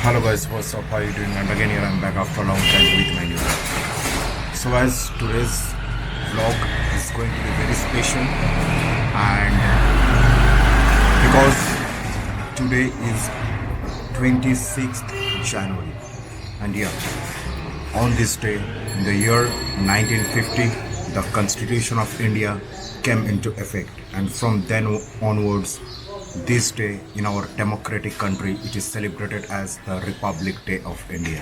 Hello guys, what's up? How are you doing? And again here I'm back after a long time with my new vlog. So guys, today's vlog is going to be very special, and because today is 26th January, and yeah, on this day in the year 1950 the Constitution of India came into effect, and from then onwards this day in our democratic country it is celebrated as the Republic Day of India.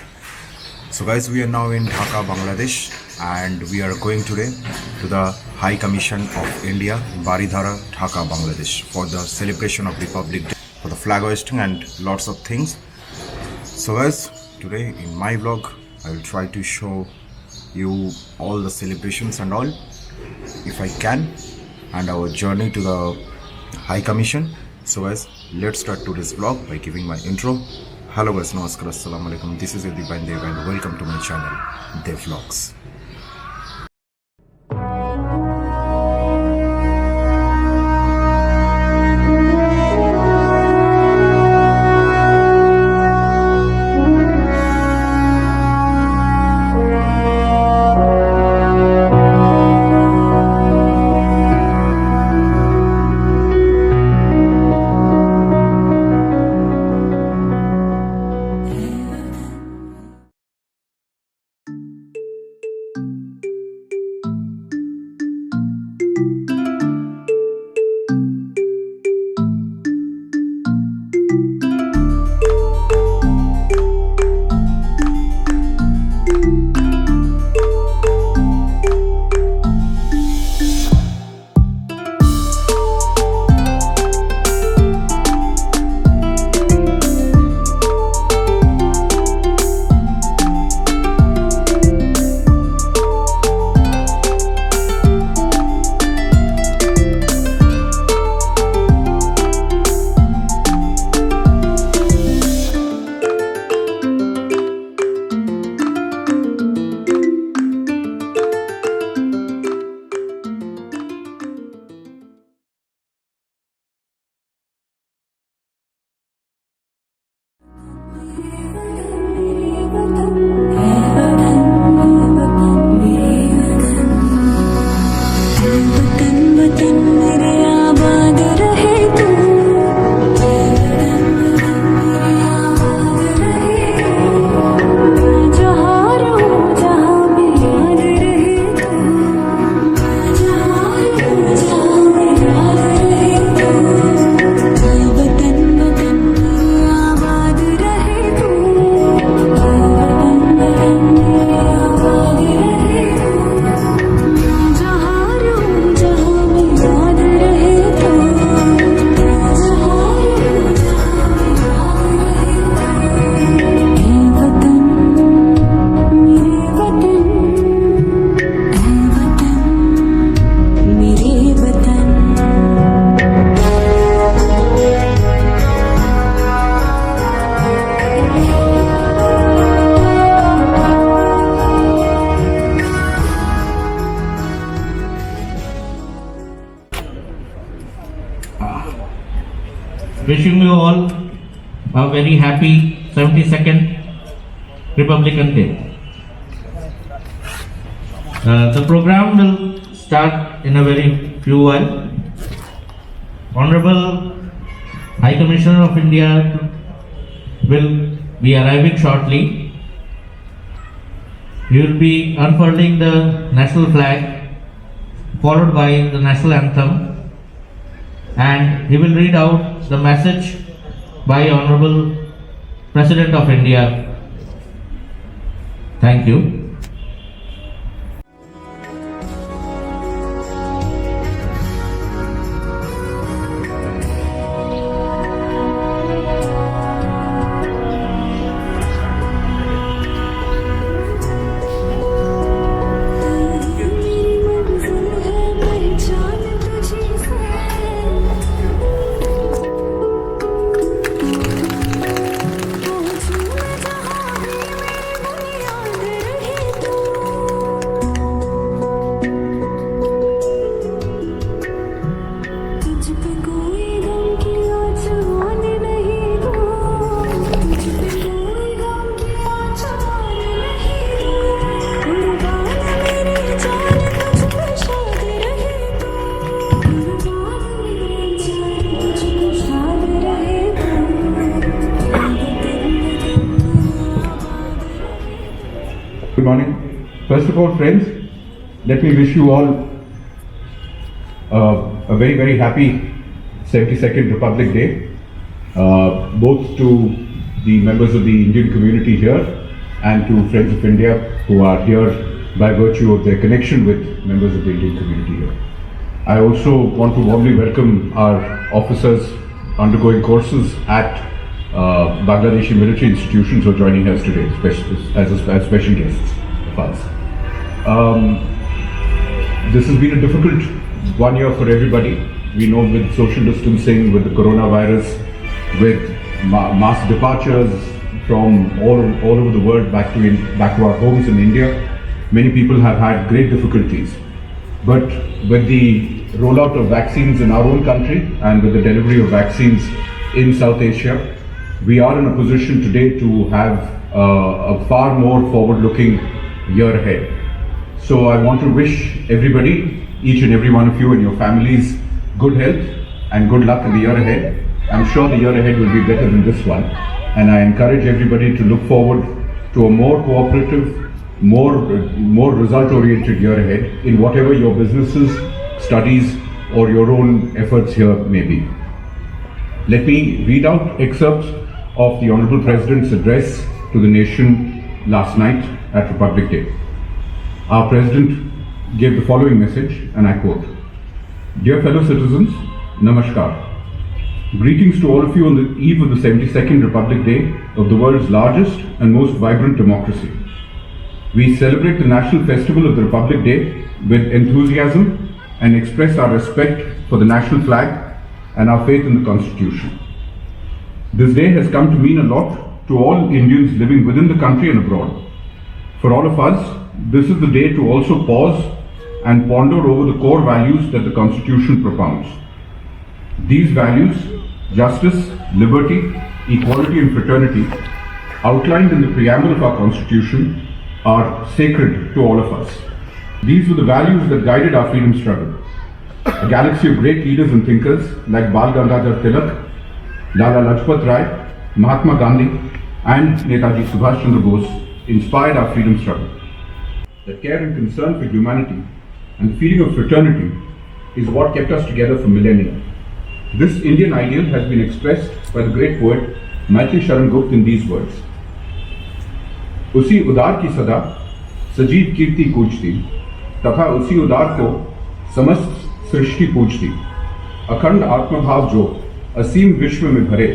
So guys, we are now in Dhaka, Bangladesh, and we are going today to the High Commission of India, Baridhara, Dhaka, Bangladesh, for the celebration of Republic Day, for the flag hoisting and lots of things. So guys, today in my vlog I will try to show you all the celebrations and all if I can, and our journey to the High Commission. So guys, let's start today's vlog by giving my intro. Hello guys, namaskar, assalamu alaikum. This is Divine Dev and welcome to my channel, Dev Vlogs. Wishing you all a very happy 72nd Republican Day. The program will start in a very few while. Honorable High Commissioner of India will be arriving shortly. He will be unfurling the national flag, followed by the national anthem, and he will read out the message by Honorable President of India. Thank you. जहाँ भी मेरी बुनियाद रही Good morning. First of all, friends, let me wish you all a very, very happy 72nd Republic Day, both to the members of the Indian community here and to Friends of India who are here by virtue of their connection with members of the Indian community here. I also want to warmly welcome our officers undergoing courses at Bangladeshi military institutions who are joining us today as special guests of ours. This has been a difficult 1 year for everybody. We know with social distancing, with the coronavirus, with mass departures from all over the world back to our homes in India, many people have had great difficulties. But with the rollout of vaccines in our own country and with the delivery of vaccines in South Asia, we are in a position today to have a far more forward-looking year ahead. So I want to wish everybody, each and every one of you and your families, good health and good luck in the year ahead. I'm sure the year ahead will be better than this one, and I encourage everybody to look forward to a more cooperative, more result-oriented year ahead in whatever your businesses, studies, or your own efforts here may be. Let me read out excerpts of the Honorable President's address to the nation last night at Republic Day. Our President gave the following message, and I quote, "Dear fellow citizens, Namaskar. Greetings to all of you on the eve of the 72nd Republic Day of the world's largest and most vibrant democracy. We celebrate the National Festival of the Republic Day with enthusiasm and express our respect for the national flag and our faith in the Constitution. This day has come to mean a lot to all Indians living within the country and abroad. For all of us, this is the day to also pause and ponder over the core values that the Constitution propounds. These values, justice, liberty, equality and fraternity, outlined in the preamble of our Constitution, are sacred to all of us. These were the values that guided our freedom struggle. A galaxy of great leaders and thinkers like Bal Gangadhar Tilak, Lala Lajpat Rai, Mahatma Gandhi, and Netaji Subhash Chandra Bose inspired our freedom struggle. The care and concern for humanity and the feeling of fraternity is what kept us together for millennia. This Indian ideal has been expressed by the great poet Maitri Sharan Gupta in these words. उसी उदार की सदा सजीव कीर्ति कूजती, तथा उसी उदार को समस्त सृष्टि पूजती। अखंड आत्मभाव जो असीम विश्व में भरे,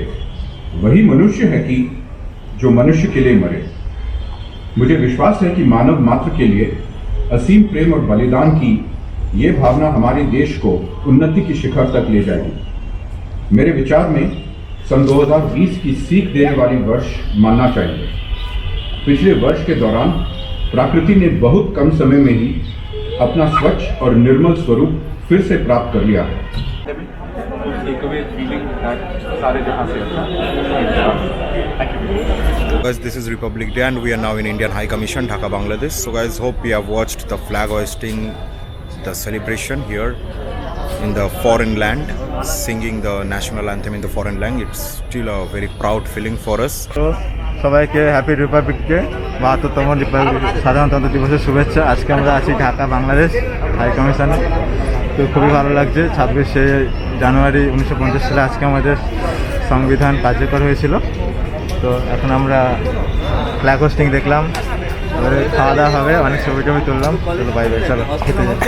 वही मनुष्य है कि जो मनुष्य के लिए मरे। मुझे विश्वास है कि मानव मात्र के लिए असीम प्रेम और बलिदान की ये भावना हमारे देश को उन्नति की शिखर तक ले जाएगी। मेरे विचार में सन 2020 की सीख देने वाली वर्ष मानना चाहिए। पिछले वर्ष के दौरान प्रकृति ने बहुत कम समय में ही अपना स्वच्छ और निर्मल स्वरूप फिर से प्राप्त कर लिया है। Guys, this is Republic Day and we are now in Indian High Commission, Dhaka, Bangladesh. So guys, hope you have watched the flag hoisting, the celebration here in the foreign land, singing the national anthem in the foreign land. It's still a very proud feeling for us. সবাইকে happy Republic day ৭২তম সাধারণতন্ত্র দিবসের শুভেচ্ছা। আজকে আমরা আছি Dhaka Bangladesh high কমিশনে, তো খুবই ভালো লাগছে। ২৬শে জানুয়ারি ১৯৫০ সালে আজকে আমাদের সংবিধান কার্যকর হয়েছিল। তো এখন আমরা ফ্ল্যাগ হোস্টিং দেখলাম, এবারে খাওয়া দাওয়া হবে, অনেক ছবি টবি তুললাম। চলো বাই বাই, চলো খেতে যাই।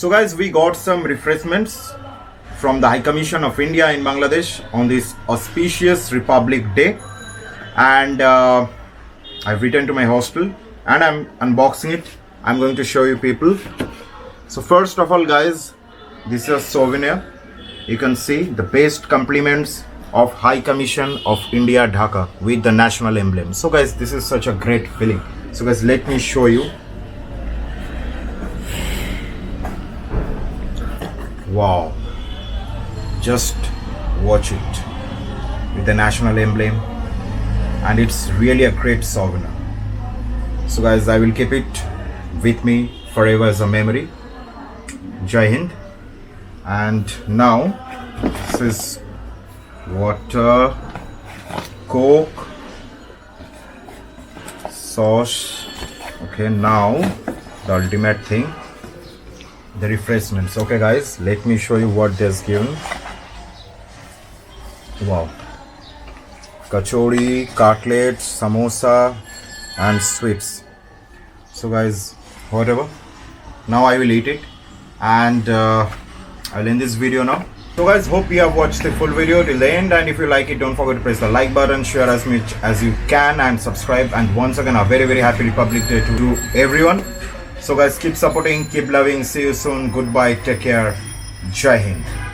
So guys, we got some refreshments from the High Commission of India in Bangladesh on this auspicious Republic Day, and I've returned to my hostel and I'm unboxing it. I'm going to show you people. So first of all guys, this is a souvenir. You can see the best compliments of High Commission of India, Dhaka, with the national emblem. So guys, this is such a great feeling. So guys, let me show you. Wow, just watch it with the national emblem, and it's really a great souvenir. So guys, I will keep it with me forever as a memory. Jai Hind. And now this is water, Coke, sauce. Okay, now the ultimate thing, the refreshments. Okay guys, let me show you what they're given. Wow, kachori, cutlets, samosa and sweets. So guys, whatever, now I will eat it, and I'll end this video now. So guys, hope you have watched the full video till the end, and if you like it, don't forget to press the like button, share as much as you can, and subscribe. And once again, a very happy Republic Day to everyone. So guys, keep supporting, keep loving. See you soon. Goodbye, take care. Jai Hind.